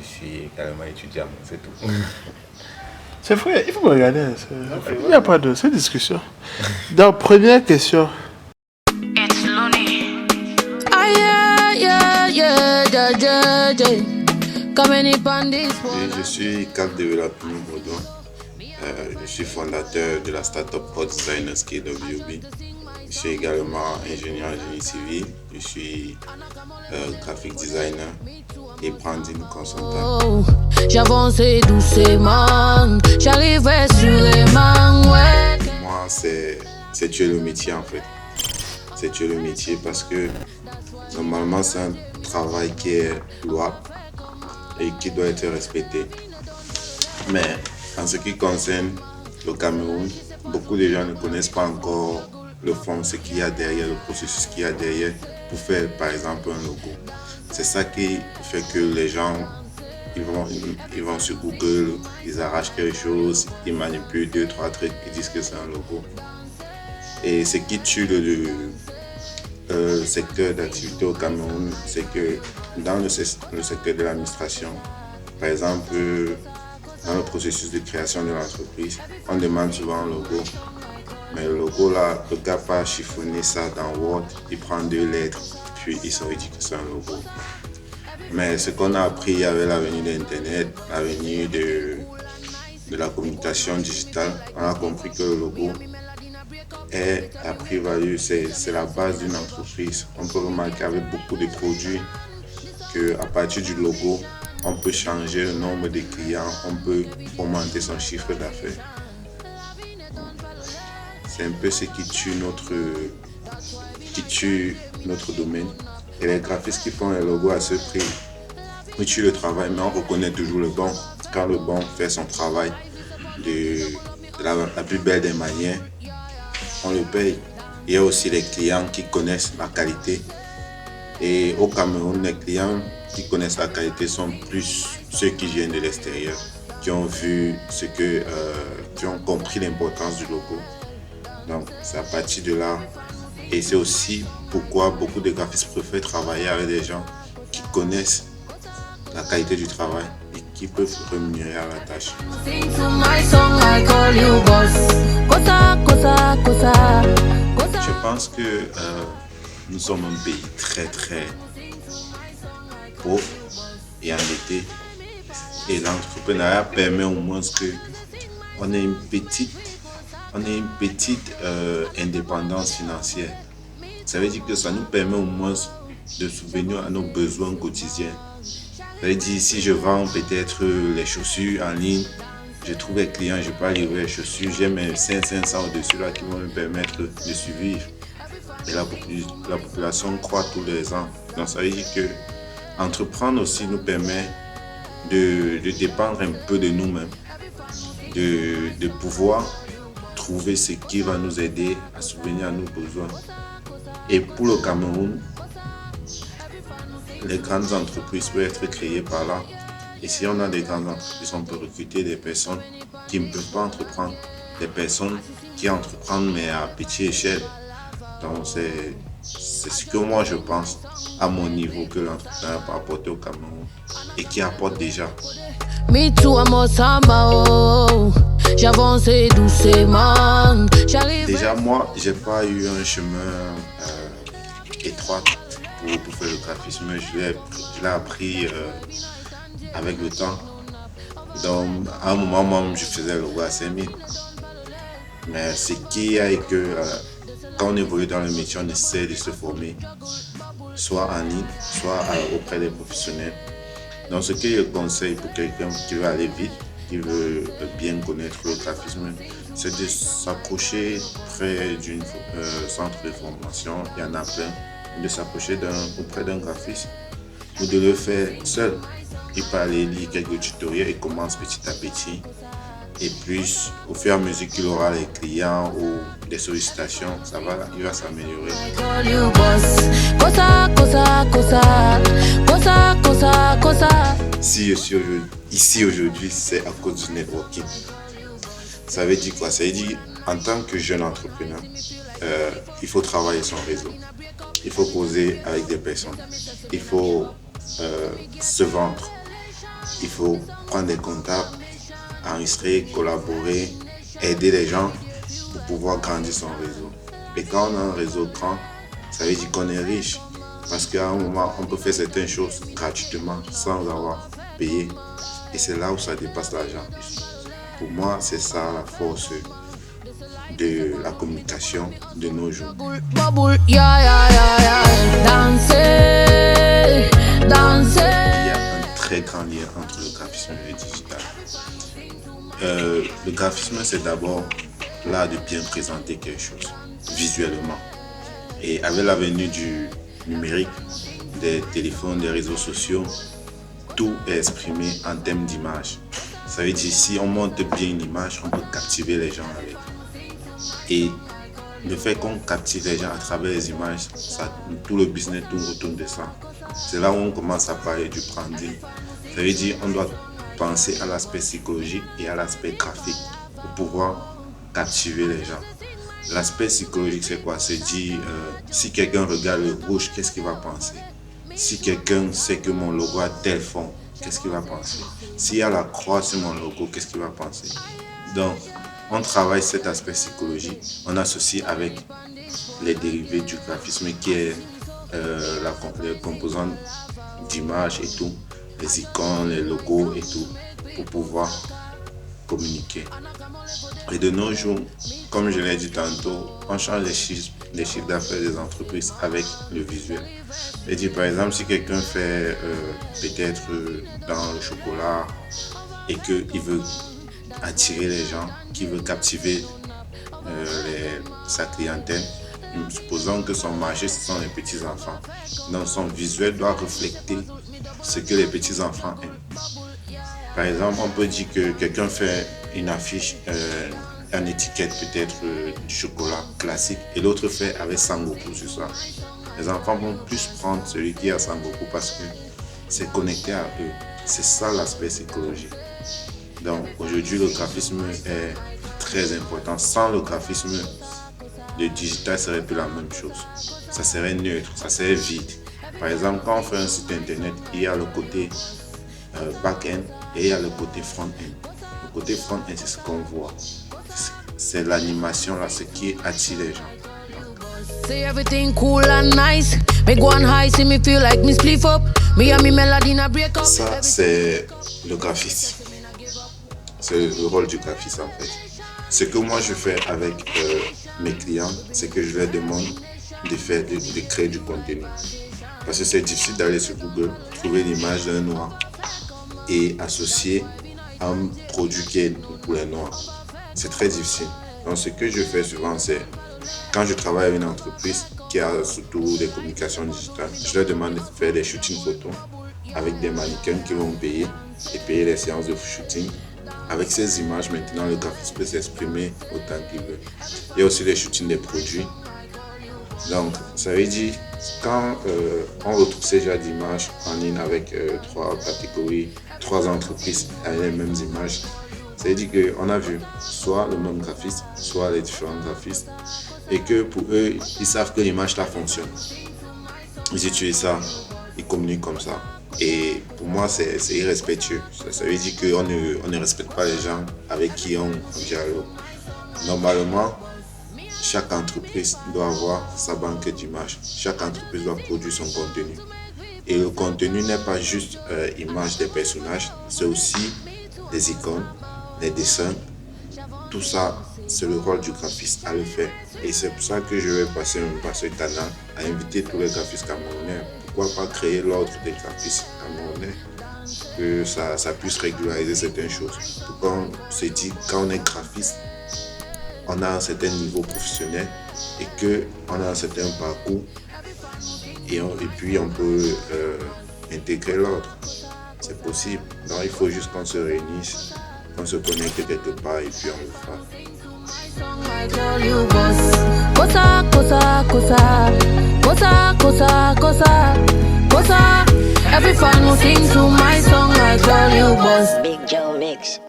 je suis également étudiant, c'est tout. C'est vrai, il faut me regarder. Il n'y a pas de cette discussion. Donc, première question. It's Looney. Ah, yeah. Je suis cadre développement Baudouin. Je suis fondateur de la startup Hot Designers KWB. Je suis également ingénieur en génie civil. Je suis graphic designer et branding consultant. Oh, j'avançais doucement, j'arrivais sûrement, ouais. Moi, c'est tuer le métier en fait. C'est tuer le métier parce que normalement, c'est un travail qui est louable et qui doit être respecté. Mais en ce qui concerne le Cameroun, beaucoup de gens ne connaissent pas encore le fond, ce qu'il y a derrière, le processus qu'il y a derrière pour faire par exemple un logo. C'est ça qui fait que les gens ils vont sur Google, ils arrachent quelque chose, ils manipulent 2-3 trucs, ils disent que c'est un logo. Et ce qui tue le secteur d'activité au Cameroun, c'est que dans le secteur de l'administration, par exemple, dans le processus de création de l'entreprise, on demande souvent un logo. Mais le logo là, le gars pas chiffonner ça dans Word, il prend 2 lettres, puis il se dit que c'est un logo. Mais ce qu'on a appris avec l'avenue d'Internet, l'avenue de la communication digitale, on a compris que le logo est la plus-value, c'est la base d'une entreprise. On peut remarquer avec beaucoup de produits qu'à partir du logo, on peut changer le nombre de clients, on peut augmenter son chiffre d'affaires. C'est un peu ce qui tue notre domaine. Et les graphistes qui font les logos à ce prix, ils tuent le travail, mais on reconnaît toujours le bon. Quand le bon fait son travail de la plus belle des manières, on le paye. Il y a aussi les clients qui connaissent la qualité. Et au Cameroun, les clients qui connaissent la qualité sont plus ceux qui viennent de l'extérieur, qui ont vu qui ont compris l'importance du logo. Donc c'est à partir de là. Et c'est aussi pourquoi beaucoup de graphistes préfèrent travailler avec des gens qui connaissent la qualité du travail et qui peuvent rémunérer à la tâche. Je pense que nous sommes un pays très très pauvre et endetté. Et l'entrepreneuriat permet au moins qu'on ait une petite indépendance financière. Ça veut dire que ça nous permet au moins de subvenir à nos besoins quotidiens. Ça veut dire si je vends peut-être les chaussures en ligne, je trouve les clients, je peux livrer les chaussures, j'ai mes 500 au-dessus là qui vont me permettre de survivre. Et la population croît tous les ans. Donc ça veut dire que entreprendre aussi nous permet de dépendre un peu de nous-mêmes, de pouvoir trouver ce qui va nous aider à subvenir à nos besoins. Et pour le Cameroun, les grandes entreprises peuvent être créées par là. Et si on a des grandes entreprises, on peut recruter des personnes qui ne peuvent pas entreprendre, des personnes qui entreprennent mais à petite échelle. Donc c'est ce que moi je pense à mon niveau que l'entrepreneuriat peut apporter au Cameroun et qui apporte déjà. J'avançais doucement. Déjà moi, j'ai pas eu un chemin étroit pour faire le graphisme. Je l'ai appris avec le temps. Donc à un moment moi je faisais le logo à 5000. Mais ce qui est que quand on évolue dans le métier, on essaie de se former, soit en ligne, soit auprès des professionnels. Donc ce que je conseille pour quelqu'un qui veut aller vite, qui veut bien connaître le graphisme, c'est de s'approcher près d'un centre de formation, il y en a plein, de s'approcher auprès d'un graphiste ou de le faire seul. Il peut aller lire quelques tutoriels et commence petit à petit. Et puis, au fur et à mesure qu'il aura les clients ou des sollicitations, il va s'améliorer. Si je suis ici aujourd'hui, c'est à cause du networking. Ça veut dire quoi? Ça veut dire, en tant que jeune entrepreneur, il faut travailler son réseau. Il faut causer avec des personnes. Il faut se vendre. il faut prendre des contacts, enregistrer, collaborer, aider les gens pour pouvoir grandir son réseau. Et quand on a un réseau grand, ça veut dire qu'on est riche. Parce qu'à un moment, on peut faire certaines choses gratuitement sans avoir payé. Et c'est là où ça dépasse l'argent. Pour moi, c'est ça la force de la communication de nos jours. Il y a un très grand lien entre le graphisme et le digital. Le graphisme, c'est d'abord l'art de bien présenter quelque chose visuellement. Et avec la venue du numérique, des téléphones, des réseaux sociaux, tout est exprimé en termes d'image. Ça veut dire si on monte bien une image, on peut captiver les gens avec. Et le fait qu'on captive les gens à travers les images, tout le business tourne autour de ça. C'est là où on commence à parler du branding. Ça veut dire qu'on doit penser à l'aspect psychologique et à l'aspect graphique pour pouvoir captiver les gens. L'aspect psychologique, c'est quoi? C'est dire, si quelqu'un regarde le rouge, qu'est-ce qu'il va penser? Si quelqu'un sait que mon logo a tel fond, qu'est-ce qu'il va penser? S'il y a la croix sur mon logo, qu'est-ce qu'il va penser? Donc, on travaille cet aspect psychologique, on associe avec les dérivés du graphisme qui est les composantes d'image et tout, les icônes, les logos et tout, pour pouvoir communiquer. Et de nos jours, comme je l'ai dit tantôt, on change les chiffres d'affaires des entreprises avec le visuel. Et dit, par exemple, si quelqu'un fait peut-être dans le chocolat et qu'il veut attirer les gens, qu'il veut captiver sa clientèle, supposons que son marché, ce sont les petits-enfants. Donc son visuel doit refléter ce que les petits-enfants aiment. Par exemple, on peut dire que quelqu'un fait une affiche, une étiquette peut-être du chocolat classique et l'autre fait avec Sangoku sur ça. Les enfants vont plus prendre celui qui a Sangoku parce que c'est connecté à eux. C'est ça l'aspect psychologique. Donc aujourd'hui, le graphisme est très important. Sans le graphisme, le digital serait plus la même chose. Ça serait neutre, ça serait vide. Par exemple, quand on fait un site internet, il y a le côté back-end et il y a le côté front-end. Le côté front-end, c'est ce qu'on voit. C'est l'animation, là, ce qui attire les gens. Ça, c'est le graphisme. C'est le rôle du graphiste en fait. Ce que moi je fais avec mes clients, c'est que je leur demande de créer du contenu. Parce que c'est difficile d'aller sur Google, trouver l'image d'un noir et associer un produit qui est pour les noirs. C'est très difficile. Donc ce que je fais souvent, c'est quand je travaille avec une entreprise qui a surtout des communications digitales, je leur demande de faire des shootings photos avec des mannequins qui vont payer et payer les séances de shooting. Avec ces images, maintenant, le graphiste peut s'exprimer autant qu'il veut. Il y a aussi les shootings des produits. Donc, ça veut dire, quand on retrouve ces genres d'images en ligne avec 3 catégories, 3 entreprises avec les mêmes images, ça veut dire qu'on a vu soit le même graphiste, soit les différents graphistes, et que pour eux, ils savent que l'image là fonctionne. Ils utilisent ça, ils communiquent comme ça. Et pour moi, c'est irrespectueux. Ça veut dire qu'on ne respecte pas les gens avec qui on dialogue. Normalement, chaque entreprise doit avoir sa banque d'images. Chaque entreprise doit produire son contenu. Et le contenu n'est pas juste image des personnages, c'est aussi des icônes, des dessins. Tout ça, c'est le rôle du graphiste à le faire. Et c'est pour ça que je vais passer par ce canal à inviter tous les graphistes camerounais. Pourquoi pas créer l'ordre des graphistes camerounais, que ça puisse régulariser certaines choses. Pour qu'on se dit, quand on est graphiste, on a un certain niveau professionnel et qu'on a un certain parcours et puis on peut intégrer l'ordre. C'est possible. Donc il faut juste qu'on se réunisse, qu'on se connecte quelque part et puis on le fera. Every fan will sing to my song, I tell you, boss. Big Joe Mix.